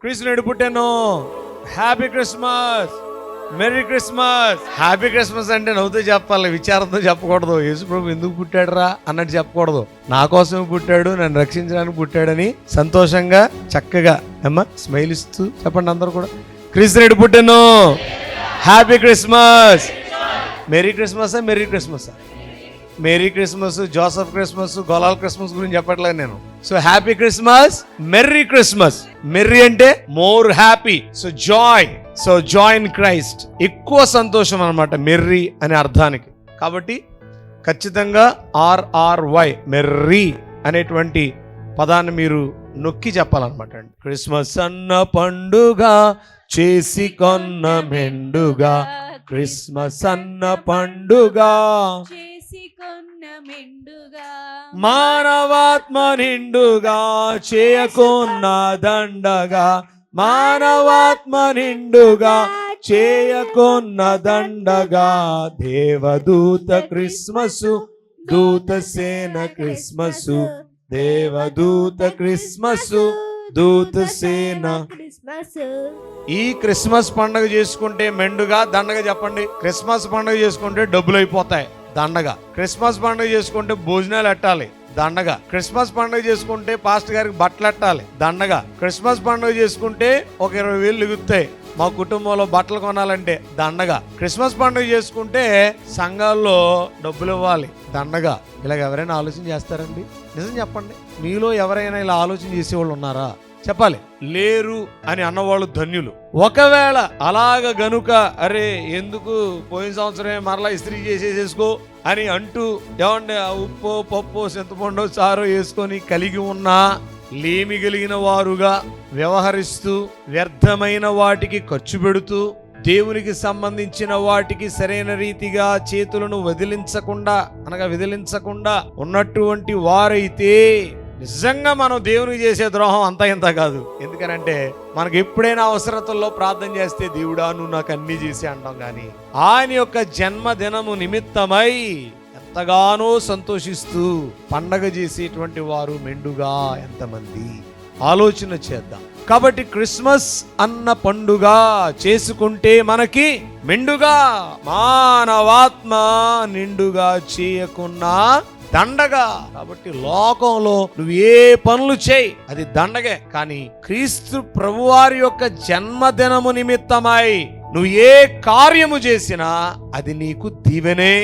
కృష్ణుడు పుట్టాను, happy Christmas, merry Christmas. Happy Christmas అంటే నవ్వుతూ చెప్పాలి, విచారంతో చెప్పకూడదు. యేసుప్రభు ఎందుకు పుట్టాడురా అన్నట్టు చెప్పకూడదు. నా కోసం పుట్టాడు, నన్ను రక్షించడానికి పుట్టాడని సంతోషంగా చక్కగా అమ్మా స్మైల్ ఇస్తూ చెప్పండి అందరూ కూడా. కృష్ణుడు పుట్టాను, happy Christmas. Merry Christmas, merry Christmas, merry Christmas, Joseph Christmas, గొలాల్ క్రిస్మస్ గురించి చెప్పట్లేదు నేను. So happy Christmas, merry Christmas. Merry అంటే more happy, so joy, so joy in Christ, ఎక్కువ సంతోషం అన్నమాట మెర్రీ అనే అర్థానికి. కాబట్టి ఖచ్చితంగా RRY మెర్రీ అనేటువంటి పదాన్ని మీరు నొక్కి చెప్పాలన్నమాట అండి. క్రిస్మస్ అన్న పండుగ చేసి కొన్న మెండుగా, క్రిస్మస్ అన్న పండుగ మానవాత్మ నిండుగా చేయకున్న దండగా, మానవాత్మ నిండుగా చేయకున్న దండగా. దేవదూత క్రిస్మస్, దూత సేన క్రిస్మస్, దేవదూత క్రిస్మస్, దూత సేన. ఈ క్రిస్మస్ పండుగ చేసుకుంటే మెండుగా, దండగా చెప్పండి. క్రిస్మస్ పండుగ చేసుకుంటే డబ్బులు అయిపోతాయి, దండగా. క్రిస్మస్ పండుగ చేసుకుంటే భోజనాలు ఎట్టాలి, దండగా. క్రిస్మస్ పండుగ చేసుకుంటే పాస్టర్ గారికి బట్టలు ఎట్టాలి, దండగా. క్రిస్మస్ పండుగ చేసుకుంటే ఒక 20,000 లిగుతాయి మా కుటుంబంలో బట్టలు కొనాలంటే, దండగా. క్రిస్మస్ పండుగ చేసుకుంటే సంఘాల్లో డబ్బులు ఇవ్వాలి, దండగా. ఇలాగ ఎవరైనా ఆలోచన చేస్తారండి? నిజం చెప్పండి, మీలో ఎవరైనా ఇలా ఆలోచన చేసేవాళ్ళు ఉన్నారా? చెప్పాలి. లేరు అని అన్నవాళ్ళు ధన్యులు. ఒకవేళ అలాగ గనుక అరే ఎందుకు పోయిన సంవత్సరమే మరలా ఇస్త్రీ చేసేసుకో అని అంటూ ఏమంటే ఉప్పు పప్పు చింతపండు చారు వేసుకొని కలిగి ఉన్నా లేమి కలిగిన వారుగా వ్యవహరిస్తూ వ్యర్థమైన వాటికి ఖర్చు పెడుతూ దేవునికి సంబంధించిన వాటికి సరైన రీతిగా చేతులను విదిలించకుండా ఉన్నటువంటి వారైతే నిజంగా మనం దేవునికి చేసే ద్రోహం అంతా ఇంత కాదు. ఎందుకనంటే మనకు ఎప్పుడైనా అవసరతల్లో ప్రార్థన చేస్తే దేవుడా నువ్వు నాకు అన్ని చేసి అంటాం, కానీ ఆయన యొక్క జన్మదినము నిమిత్తమై ఎంతగానో సంతోషిస్తూ పండగ చేసేటువంటి వారు మెండుగా ఎంతమంది ఆలోచన చేద్దాం. కాబట్టి క్రిస్మస్ అన్న పండుగ చేసుకుంటే మనకి మెండుగా, మానవాత్మ నిండుగా చేయకున్నా దండగా. కాబట్టి లోకంలో నువ్వు ఏ పనులు చేయి అది దండగే, కానీ క్రీస్తు ప్రభువారి యొక్క జన్మదినము నిమిత్తమై నువ్వు ఏ కార్యము చేసినా అది నీకు దీవెనే.